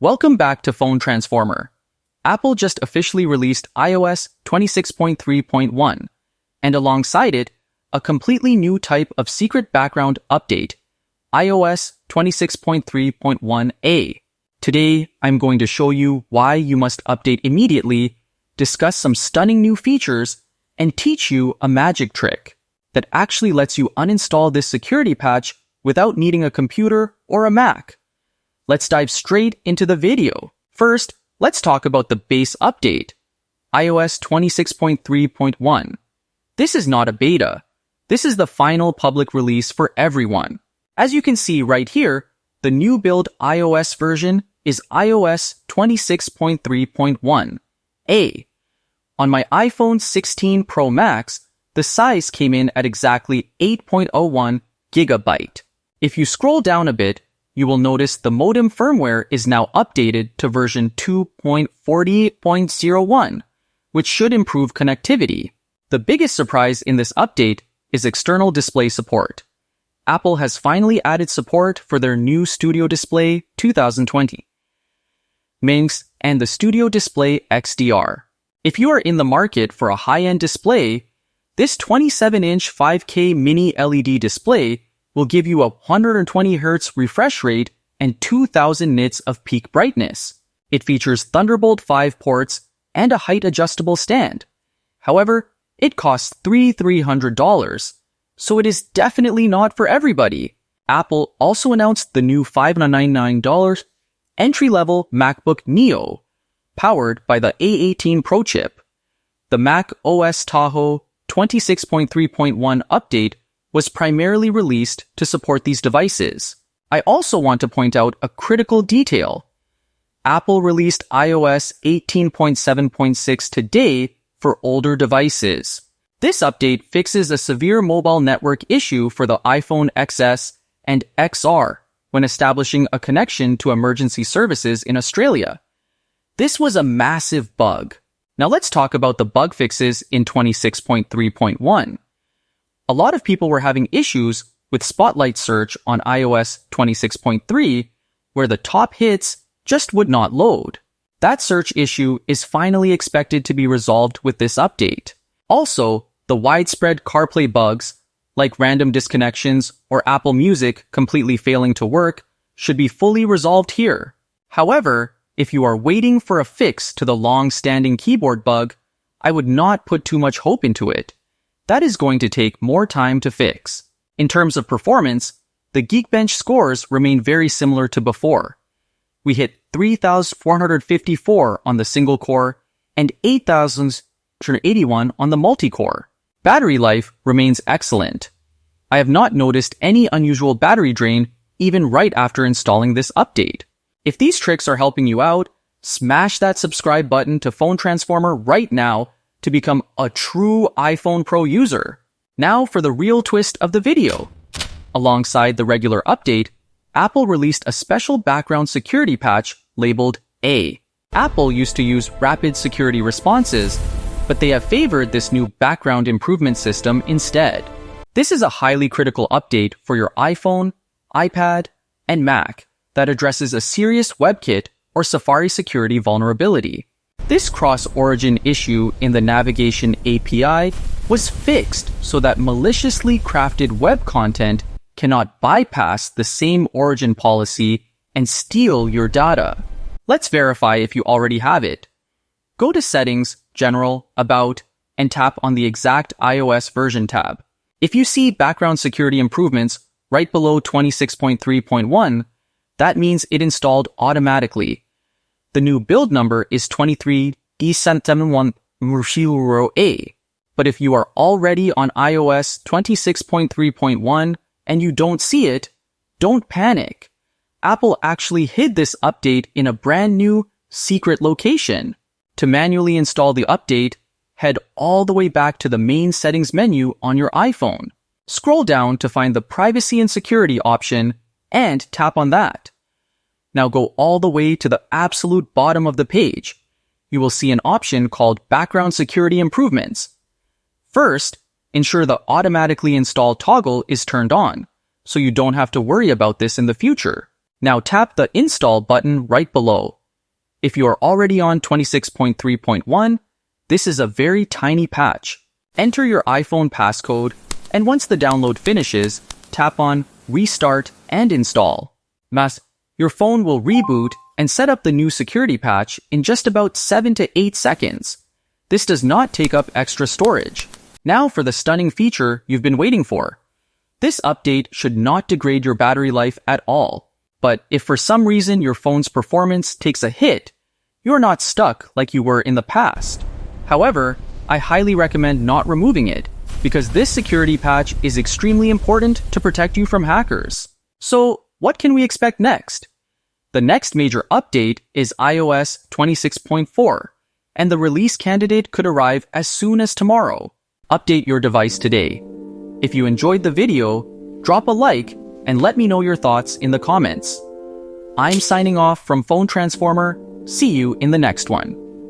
Welcome back to Phone Transformer. Apple just officially released iOS 26.3.1, and alongside it, a completely new type of secret background update, iOS 26.3.1a. Today, I'm going to show you why you must update immediately, discuss some stunning new features, and teach you a magic trick that actually lets you uninstall this security patch without needing a computer or a Mac. Let's dive straight into the video. First, let's talk about the base update, iOS 26.3.1. This is not a beta. This is the final public release for everyone. As you can see right here, the new build iOS version is iOS 26.3.1a. On my iPhone 16 Pro Max, the size came in at exactly 8.01 gigabyte. If you scroll down a bit, you will notice the modem firmware is now updated to version 2.48.01, which should improve connectivity. The biggest surprise in this update is external display support. Apple has finally added support for their new Studio Display 2020, Minx, and the Studio Display XDR. If you are in the market for a high-end display, this 27-inch 5K mini LED display will give you a 120Hz refresh rate and 2000 nits of peak brightness. It features Thunderbolt 5 ports and a height-adjustable stand. However, it costs $300, so it is definitely not for everybody. Apple also announced the new $599 entry-level MacBook Neo, powered by the A18 Pro chip. The Mac OS Tahoe 26.3.1 update was primarily released to support these devices. I also want to point out a critical detail. Apple released iOS 18.7.6 today for older devices. This update fixes a severe mobile network issue for the iPhone XS and XR when establishing a connection to emergency services in Australia. This was a massive bug. Now let's talk about the bug fixes in 26.3.1. A lot of people were having issues with Spotlight search on iOS 26.3, where the top hits just would not load. That search issue is finally expected to be resolved with this update. Also, the widespread CarPlay bugs, like random disconnections or Apple Music completely failing to work, should be fully resolved here. However, if you are waiting for a fix to the long-standing keyboard bug, I would not put too much hope into it. That is going to take more time to fix. In terms of performance, the Geekbench scores remain very similar to before. We hit 3,454 on the single core and 8,281 on the multi-core. Battery life remains excellent. I have not noticed any unusual battery drain even right after installing this update. If these tricks are helping you out, smash that subscribe button to Phone Transformer right now to become a true iPhone Pro user. Now for the real twist of the video. Alongside the regular update, Apple released a special background security patch labeled A. Apple used to use rapid security responses, but they have favored this new background improvement system instead. This is a highly critical update for your iPhone, iPad, and Mac that addresses a serious WebKit or Safari security vulnerability. This cross-origin issue in the navigation API was fixed so that maliciously crafted web content cannot bypass the same origin policy and steal your data. Let's verify if you already have it. Go to Settings, General, About, and tap on the exact iOS version tab. If you see background security improvements right below 26.3.1, that means it installed automatically. The new build number is 23E771A. But if you are already on iOS 26.3.1 and you don't see it, don't panic. Apple actually hid this update in a brand new secret location. To manually install the update, head all the way back to the main settings menu on your iPhone. Scroll down to find the privacy and security option and tap on that. Now go all the way to the absolute bottom of the page. You will see an option called Background Security Improvements. First, ensure the Automatically Install toggle is turned on, so you don't have to worry about this in the future. Now tap the Install button right below. If you are already on 26.3.1, this is a very tiny patch. Enter your iPhone passcode, and once the download finishes, tap on Restart and Install. Your phone will reboot and set up the new security patch in just about 7 to 8 seconds. This does not take up extra storage. Now for the stunning feature you've been waiting for. This update should not degrade your battery life at all. But if for some reason your phone's performance takes a hit, you're not stuck like you were in the past. However, I highly recommend not removing it, because this security patch is extremely important to protect you from hackers. So, what can we expect next? The next major update is iOS 26.4, and the release candidate could arrive as soon as tomorrow. Update your device today. If you enjoyed the video, drop a like and let me know your thoughts in the comments. I'm signing off from Phone Transformer. See you in the next one.